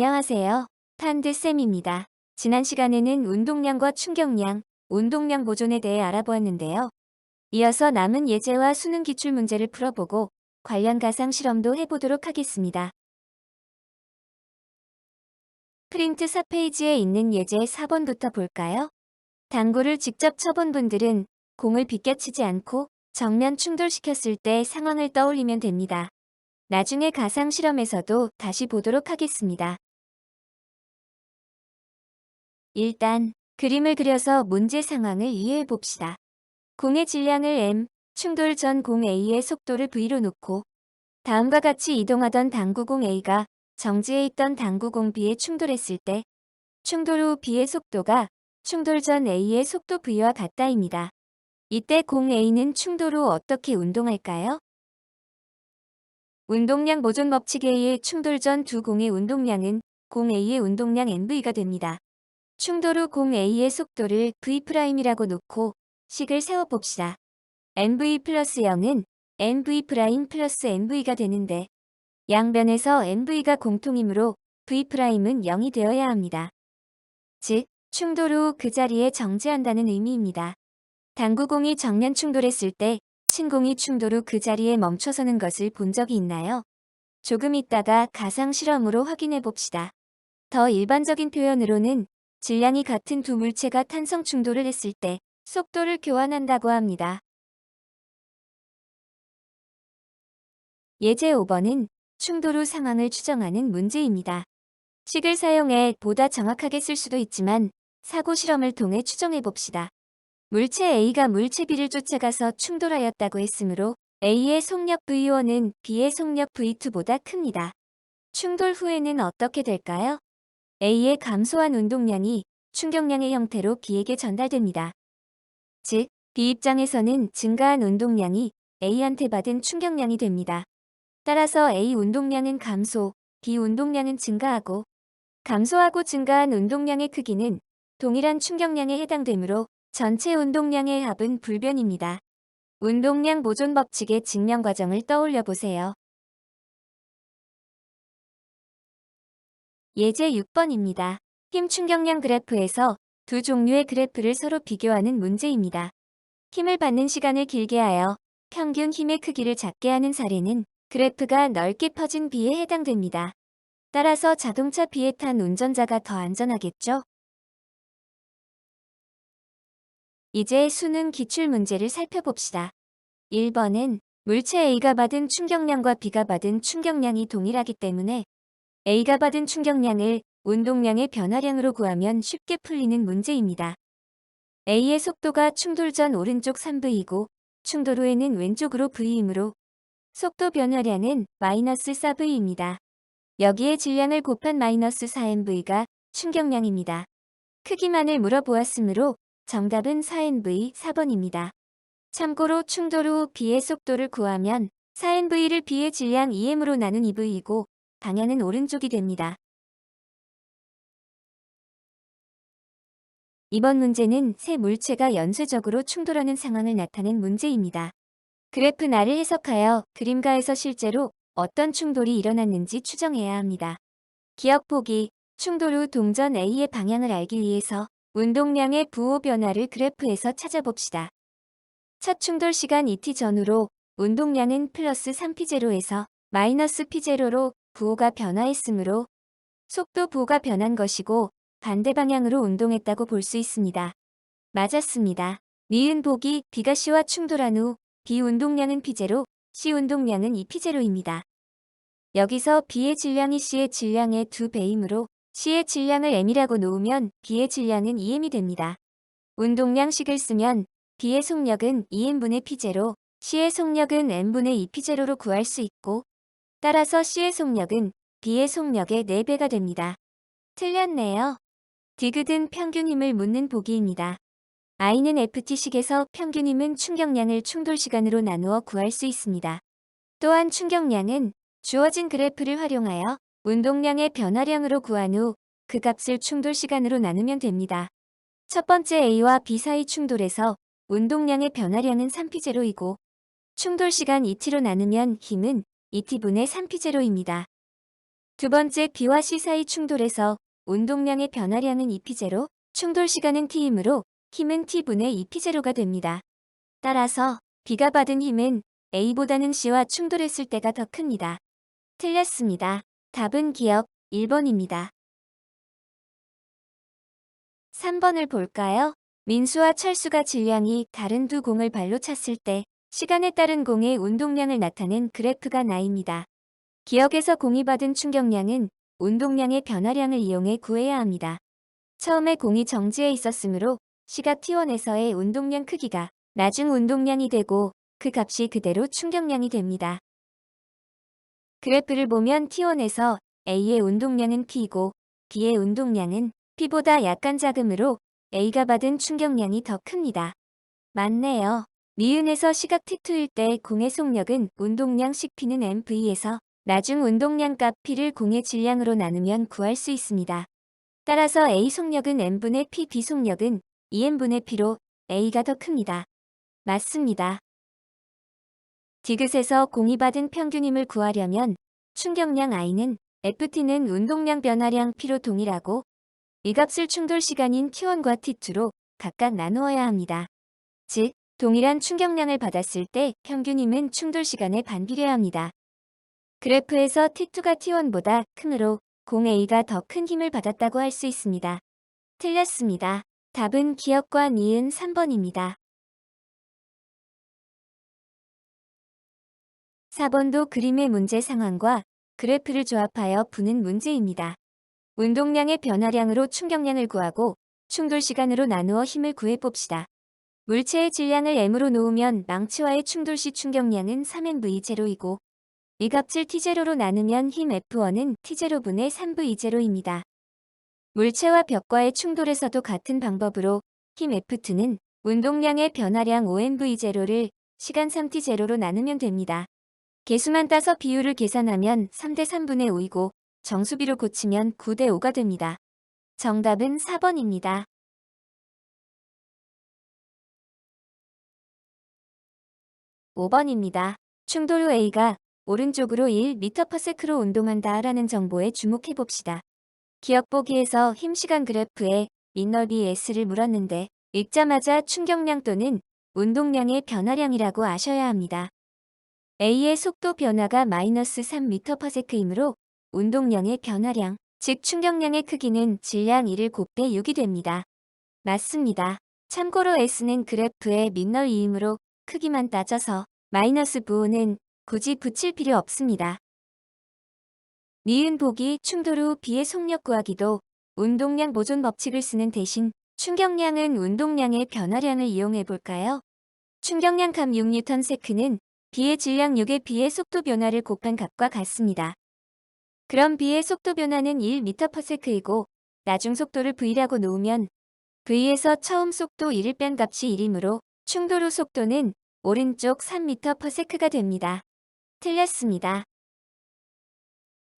안녕하세요. 판드쌤입니다. 지난 시간에는 운동량과 충격량, 운동량 보존에 대해 알아보았는데요. 이어서 남은 예제와 수능 기출 문제를 풀어보고 관련 가상 실험도 해보도록 하겠습니다. 프린트 4페이지에 있는 예제 4번부터 볼까요? 당구를 직접 쳐본 분들은 공을 비껴치지 않고 정면 충돌시켰을 때 상황을 떠올리면 됩니다. 나중에 가상 실험에서도 다시 보도록 하겠습니다. 일단 그림을 그려서 문제 상황을 이해해 봅시다. 공의 질량을 m, 충돌 전 공 A의 속도를 v로 놓고 다음과 같이 이동하던 당구공 A가 정지해 있던 당구공 B에 충돌했을 때 충돌 후 B의 속도가 충돌 전 A의 속도 v와 같다입니다. 이때 공 A는 충돌 후 어떻게 운동할까요? 운동량 보존 법칙에 의해 충돌 전 두 공의 운동량은 공 A의 운동량 nv가 됩니다. 충돌 후 공 A의 속도를 V'이라고 놓고 식을 세워봅시다. nv 플러스 0은 nv' 플러스 nv가 되는데 양변에서 nv가 공통이므로 V'은 0이 되어야 합니다. 즉, 충돌 후 그 자리에 정지한다는 의미입니다. 당구공이 정면 충돌했을 때 신공이 충돌 후 그 자리에 멈춰서는 것을 본 적이 있나요? 조금 있다가 가상 실험으로 확인해 봅시다. 더 일반적인 표현으로는 질량이 같은 두 물체가 탄성 충돌을 했을 때 속도를 교환한다고 합니다. 예제 5번은 충돌 후 상황을 추정하는 문제입니다. 식을 사용해 보다 정확하게 쓸 수도 있지만 사고 실험을 통해 추정해 봅시다. 물체 A가 물체 B를 쫓아가서 충돌하였다고 했으므로 A의 속력 V1은 B의 속력 V2보다 큽니다. 충돌 후에는 어떻게 될까요? A의 감소한 운동량이 충격량의 형태로 B에게 전달됩니다. 즉, B 입장에서는 증가한 운동량이 A한테 받은 충격량이 됩니다. 따라서 A 운동량은 감소, B 운동량은 증가하고 감소하고 증가한 운동량의 크기는 동일한 충격량에 해당되므로 전체 운동량의 합은 불변입니다. 운동량 보존 법칙의 증명 과정을 떠올려 보세요. 예제 6번입니다. 힘 충격량 그래프에서 두 종류의 그래프를 서로 비교하는 문제입니다. 힘을 받는 시간을 길게 하여 평균 힘의 크기를 작게 하는 사례는 그래프가 넓게 퍼진 B에 해당됩니다. 따라서 자동차 B에 탄 운전자가 더 안전하겠죠? 이제 수능 기출 문제를 살펴봅시다. 1번은 물체 A가 받은 충격량과 B가 받은 충격량이 동일하기 때문에 A가 받은 충격량을 운동량의 변화량으로 구하면 쉽게 풀리는 문제입니다. A의 속도가 충돌 전 오른쪽 3V이고 충돌 후에는 왼쪽으로 V이므로 속도 변화량은 마이너스 4V입니다. 여기에 질량을 곱한 마이너스 4nV가 충격량입니다. 크기만을 물어보았으므로 정답은 4nV 4번입니다. 참고로 충돌 후 B의 속도를 구하면 4nV를 B의 질량 2m으로 나눈 2V이고 방향은 오른쪽이 됩니다. 이번 문제는 세 물체가 연쇄적으로 충돌하는 상황을 나타낸 문제입니다. 그래프 나를 해석하여 그림가에서 실제로 어떤 충돌이 일어났는지 추정해야 합니다. 기억 보기, 충돌 후 동전 A의 방향을 알기 위해서 운동량의 부호 변화를 그래프에서 찾아봅시다. 첫 충돌 시간 ET 전후로 운동량은 플러스 3P0에서 마이너스 P0로 부호가 변화했으므로 속도 부호가 변한 것이고 반대 방향으로 운동했다고 볼 수 있습니다. 맞았습니다. 니은 보기 B가 C와 충돌한 후 B 운동량은 P0, C 운동량은 2P0입니다. 여기서 B의 질량이 C의 질량의 2배이므로 C의 질량을 M이라고 놓으면 B의 질량은 2M이 됩니다. 운동량식을 쓰면 B의 속력은 2M분의 P0, C의 속력은 M분의 2P0로 구할 수 있고 따라서 C의 속력은 B의 속력의 4배가 됩니다. 틀렸네요. 디귿은 평균 힘을 묻는 보기입니다. I는 FT식에서 평균 힘은 충격량을 충돌 시간으로 나누어 구할 수 있습니다. 또한 충격량은 주어진 그래프를 활용하여 운동량의 변화량으로 구한 후 그 값을 충돌 시간으로 나누면 됩니다. 첫 번째 A와 B 사이 충돌에서 운동량의 변화량은 3P0이고 충돌 시간 ET로 나누면 힘은 ET분의 3P0입니다. 두 번째, B와 C 사이 충돌에서 운동량의 변화량은 2P0, 충돌 시간은 T이므로 힘은 T분의 2P0가 됩니다. 따라서 B가 받은 힘은 A보다는 C와 충돌했을 때가 더 큽니다. 틀렸습니다. 답은 기억 1번입니다. 3번을 볼까요? 민수와 철수가 질량이 다른 두 공을 발로 찼을 때 시간에 따른 공의 운동량을 나타낸 그래프가 나입니다. 기억에서 공이 받은 충격량은 운동량의 변화량을 이용해 구해야 합니다. 처음에 공이 정지해 있었으므로 시각 T1에서의 운동량 크기가 나중 운동량이 되고 그 값이 그대로 충격량이 됩니다. 그래프를 보면 T1에서 A의 운동량은 P이고 B의 운동량은 P보다 약간 작으므로 A가 받은 충격량이 더 큽니다. 맞네요. 니은에서 시각 T2일 때 공의 속력은 운동량씩 P는 MV에서 나중 운동량 값 P를 공의 질량으로 나누면 구할 수 있습니다. 따라서 A 속력은 M분의 P, B 속력은 2M분의 P로 A가 더 큽니다. 맞습니다. 디귿에서 공이 받은 평균힘을 구하려면 충격량 I는 FT는 운동량 변화량 P로 동일하고 이 값을 충돌 시간인 T1과 T2로 각각 나누어야 합니다. 즉, 동일한 충격량을 받았을 때 평균힘은 충돌 시간에 반비례합니다. 그래프에서 T2가 T1보다 크므로 공 A가 더 큰 힘을 받았다고 할 수 있습니다. 틀렸습니다. 답은 기억과 니은 3번입니다. 4번도 그림의 문제 상황과 그래프를 조합하여 푸는 문제입니다. 운동량의 변화량으로 충격량을 구하고 충돌 시간으로 나누어 힘을 구해 봅시다. 물체의 질량을 M으로 놓으면 망치와의 충돌 시 충격량은 3NV0이고 이 값을 T0로 나누면 힘 F1은 T0분의 3V0입니다. 물체와 벽과의 충돌에서도 같은 방법으로 힘 F2는 운동량의 변화량 5NV0를 시간 3T0로 나누면 됩니다. 개수만 따서 비율을 계산하면 3대 3분의 5이고 정수비로 고치면 9대 5가 됩니다. 정답은 4번입니다. 5번입니다. 충돌 후 A가 오른쪽으로 1m/s로 운동한다 라는 정보에 주목해 봅시다. 기억보기에서 힘시간 그래프에 밑넓이 S를 물었는데 읽자마자 충격량 또는 운동량의 변화량이라고 아셔야 합니다. A의 속도 변화가 마이너스 3m/s이므로 운동량의 변화량, 즉 충격량의 크기는 질량 1을 곱해 6이 됩니다. 맞습니다. 참고로 S는 그래프의 밑넓이이므로 크기만 따져서 마이너스 부호는 굳이 붙일 필요 없습니다. 니은 보기 충돌 후 B의 속력 구하기도 운동량 보존 법칙을 쓰는 대신 충격량은 운동량의 변화량을 이용해 볼까요? 충격량 값 6Nm/s는 B의 질량 6에 B의 속도 변화를 곱한 값과 같습니다. 그럼 B의 속도 변화는 1m/s이고 나중 속도를 V라고 놓으면 V에서 처음 속도 1을 뺀 값이 1이므로 충돌 후 속도는 오른쪽 3m/s가 됩니다. 틀렸습니다.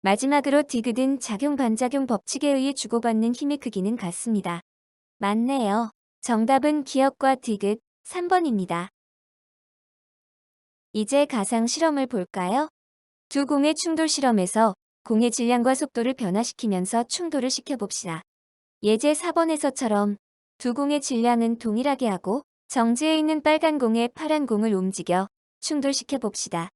마지막으로 디귿은 작용 반작용 법칙에 의해 주고받는 힘의 크기는 같습니다. 맞네요. 정답은 기억과 디귿 3번입니다. 이제 가상 실험을 볼까요? 두 공의 충돌 실험에서 공의 질량과 속도를 변화시키면서 충돌을 시켜봅시다. 예제 4번에서처럼 두 공의 질량은 동일하게 하고 정지해 있는 빨간 공에 파란 공을 움직여 충돌시켜 봅시다.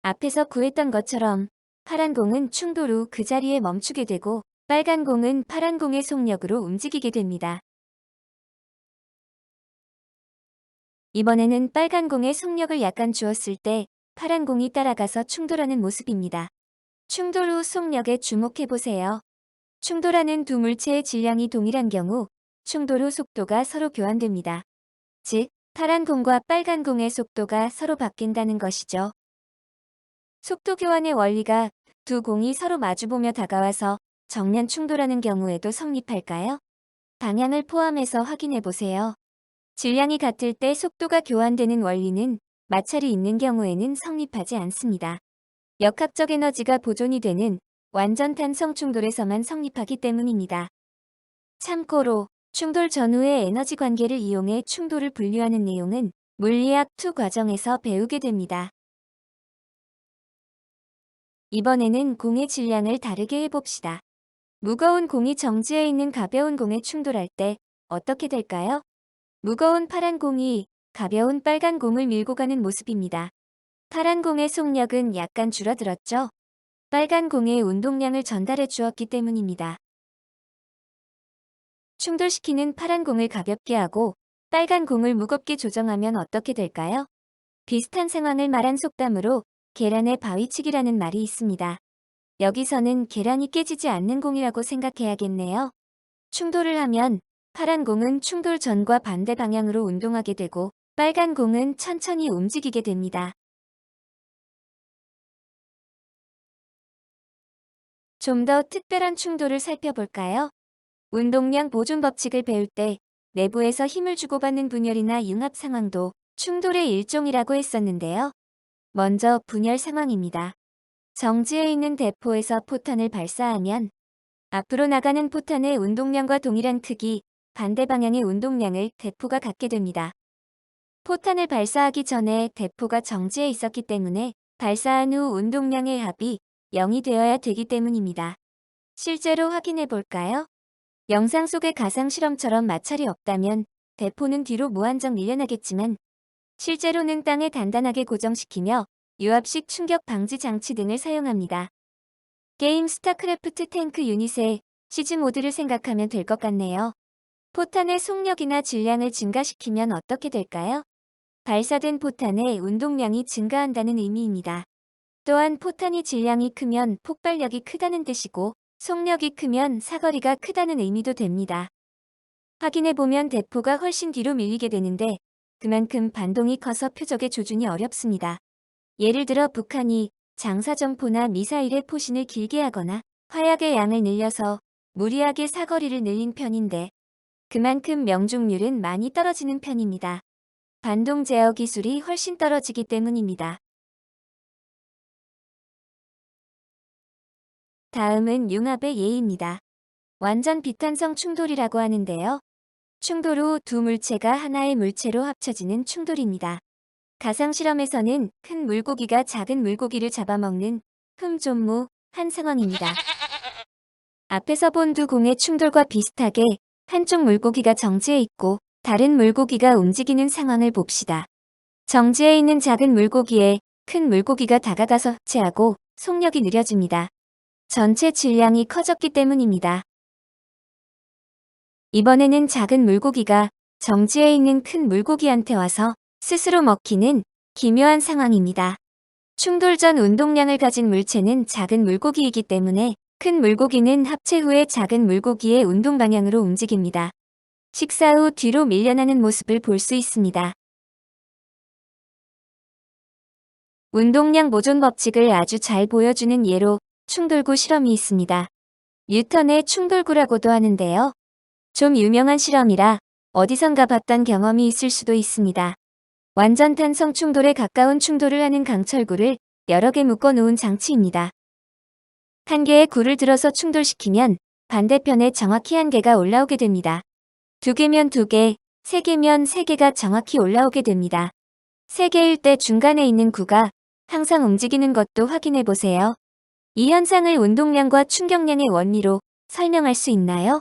앞에서 구했던 것처럼 파란 공은 충돌 후 그 자리에 멈추게 되고 빨간 공은 파란 공의 속력으로 움직이게 됩니다. 이번에는 빨간 공의 속력을 약간 주었을 때 파란 공이 따라가서 충돌하는 모습입니다. 충돌 후 속력에 주목해보세요. 충돌하는 두 물체의 질량이 동일한 경우 충돌 후 속도가 서로 교환됩니다. 즉, 파란 공과 빨간 공의 속도가 서로 바뀐다는 것이죠. 속도 교환의 원리가 두 공이 서로 마주보며 다가와서 정면 충돌하는 경우에도 성립할까요? 방향을 포함해서 확인해보세요. 질량이 같을 때 속도가 교환되는 원리는 마찰이 있는 경우에는 성립하지 않습니다. 역학적 에너지가 보존이 되는 완전 탄성 충돌에서만 성립하기 때문입니다. 참고로 충돌 전후의 에너지 관계를 이용해 충돌을 분류하는 내용은 물리학 2 과정에서 배우게 됩니다. 이번에는 공의 질량을 다르게 해봅시다. 무거운 공이 정지해 있는 가벼운 공에 충돌할 때 어떻게 될까요? 무거운 파란 공이 가벼운 빨간 공을 밀고 가는 모습입니다. 파란 공의 속력은 약간 줄어들었죠? 빨간 공의 운동량을 전달해 주었기 때문입니다. 충돌시키는 파란 공을 가볍게 하고 빨간 공을 무겁게 조정하면 어떻게 될까요? 비슷한 상황을 말한 속담으로 계란의 바위치기라는 말이 있습니다. 여기서는 계란이 깨지지 않는 공이라고 생각해야겠네요. 충돌을 하면 파란 공은 충돌 전과 반대 방향으로 운동하게 되고 빨간 공은 천천히 움직이게 됩니다. 좀 더 특별한 충돌을 살펴볼까요? 운동량 보존 법칙을 배울 때 내부에서 힘을 주고받는 분열이나 융합 상황도 충돌의 일종이라고 했었는데요. 먼저 분열 상황입니다. 정지해 있는 대포에서 포탄을 발사하면 앞으로 나가는 포탄의 운동량과 동일한 크기, 반대 방향의 운동량을 대포가 갖게 됩니다. 포탄을 발사하기 전에 대포가 정지해 있었기 때문에 발사한 후 운동량의 합이 0이 되어야 되기 때문입니다. 실제로 확인해 볼까요? 영상 속의 가상 실험처럼 마찰이 없다면 대포는 뒤로 무한정 밀려나겠지만 실제로는 땅에 단단하게 고정시키며 유압식 충격 방지 장치 등을 사용합니다. 게임 스타크래프트 탱크 유닛의 시즈 모드를 생각하면 될 것 같네요. 포탄의 속력이나 질량을 증가시키면 어떻게 될까요? 발사된 포탄의 운동량이 증가한다는 의미입니다. 또한 포탄이 질량이 크면 폭발력이 크다는 뜻이고 속력이 크면 사거리가 크다는 의미도 됩니다. 확인해보면 대포가 훨씬 뒤로 밀리게 되는데 그만큼 반동이 커서 표적의 조준이 어렵습니다. 예를 들어 북한이 장사정포나 미사일의 포신을 길게 하거나 화약의 양을 늘려서 무리하게 사거리를 늘린 편인데 그만큼 명중률은 많이 떨어지는 편입니다. 반동 제어 기술이 훨씬 떨어지기 때문입니다. 다음은 융합의 예입니다. 완전 비탄성 충돌이라고 하는데요. 충돌 후 두 물체가 하나의 물체로 합쳐지는 충돌입니다. 가상 실험에서는 큰 물고기가 작은 물고기를 잡아먹는 흠존무 한 상황입니다. 앞에서 본 두 공의 충돌과 비슷하게 한쪽 물고기가 정지해 있고 다른 물고기가 움직이는 상황을 봅시다. 정지해 있는 작은 물고기에 큰 물고기가 다가가서 합체하고 속력이 느려집니다. 전체 질량이 커졌기 때문입니다. 이번에는 작은 물고기가 정지해 있는 큰 물고기한테 와서 스스로 먹히는 기묘한 상황입니다. 충돌 전 운동량을 가진 물체는 작은 물고기이기 때문에 큰 물고기는 합체 후에 작은 물고기의 운동 방향으로 움직입니다. 식사 후 뒤로 밀려나는 모습을 볼 수 있습니다. 운동량 보존 법칙을 아주 잘 보여주는 예로 충돌구 실험이 있습니다. 뉴턴의 충돌구라고도 하는데요. 좀 유명한 실험이라 어디선가 봤던 경험이 있을 수도 있습니다. 완전 탄성 충돌에 가까운 충돌을 하는 강철구를 여러 개 묶어 놓은 장치입니다. 한 개의 구를 들어서 충돌시키면 반대편에 정확히 한 개가 올라오게 됩니다. 두 개면 두 개, 세 개면 세 개가 정확히 올라오게 됩니다. 세 개일 때 중간에 있는 구가 항상 움직이는 것도 확인해 보세요. 이 현상을 운동량과 충격량의 원리로 설명할 수 있나요?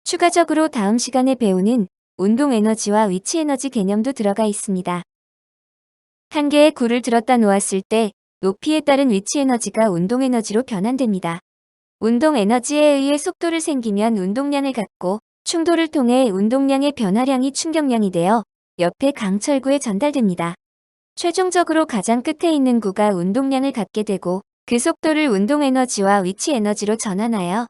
추가적으로 다음 시간에 배우는 운동 에너지와 위치 에너지 개념도 들어가 있습니다. 한 개의 구를 들었다 놓았을 때 높이에 따른 위치 에너지가 운동 에너지로 변환됩니다. 운동 에너지에 의해 속도를 생기면 운동량을 갖고 충돌을 통해 운동량의 변화량이 충격량이 되어 옆에 강철구에 전달됩니다. 최종적으로 가장 끝에 있는 구가 운동량을 갖게 되고 그 속도를 운동 에너지와 위치 에너지로 전환하여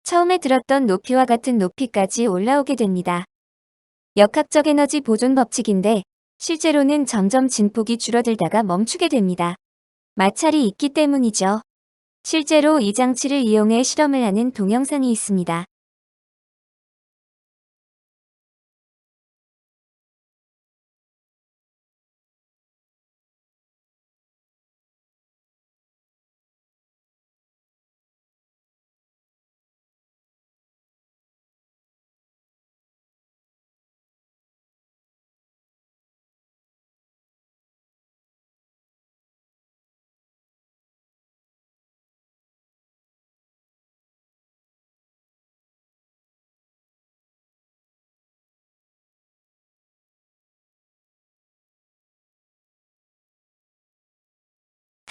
처음에 들었던 높이와 같은 높이까지 올라오게 됩니다. 역학적 에너지 보존 법칙인데 실제로는 점점 진폭이 줄어들다가 멈추게 됩니다. 마찰이 있기 때문이죠. 실제로 이 장치를 이용해 실험을 하는 동영상이 있습니다.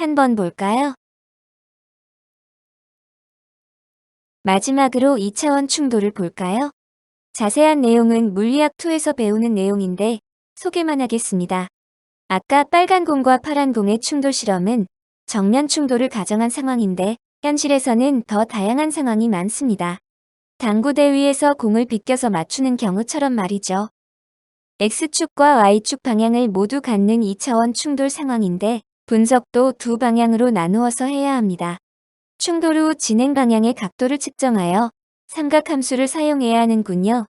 한번 볼까요? 마지막으로 2차원 충돌을 볼까요? 자세한 내용은 물리학2에서 배우는 내용인데 소개만 하겠습니다. 아까 빨간 공과 파란 공의 충돌 실험은 정면 충돌을 가정한 상황인데 현실에서는 더 다양한 상황이 많습니다. 당구 대위에서 공을 비껴서 맞추는 경우처럼 말이죠. X축과 Y축 방향을 모두 갖는 2차원 충돌 상황인데 분석도 두 방향으로 나누어서 해야 합니다. 충돌 후 진행 방향의 각도를 측정하여 삼각함수를 사용해야 하는군요.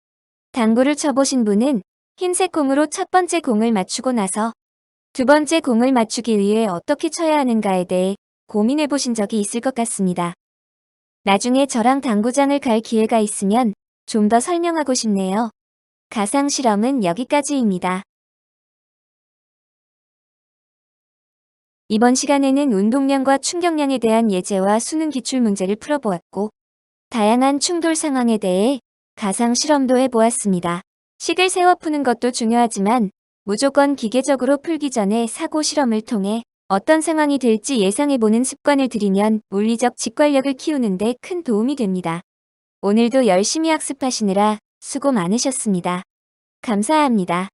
당구를 쳐보신 분은 흰색 공으로 첫 번째 공을 맞추고 나서 두 번째 공을 맞추기 위해 어떻게 쳐야 하는가에 대해 고민해 보신 적이 있을 것 같습니다. 나중에 저랑 당구장을 갈 기회가 있으면 좀 더 설명하고 싶네요. 가상 실험은 여기까지입니다. 이번 시간에는 운동량과 충격량에 대한 예제와 수능 기출 문제를 풀어보았고, 다양한 충돌 상황에 대해 가상 실험도 해보았습니다. 식을 세워 푸는 것도 중요하지만 무조건 기계적으로 풀기 전에 사고 실험을 통해 어떤 상황이 될지 예상해보는 습관을 들이면 물리적 직관력을 키우는 데 큰 도움이 됩니다. 오늘도 열심히 학습하시느라 수고 많으셨습니다. 감사합니다.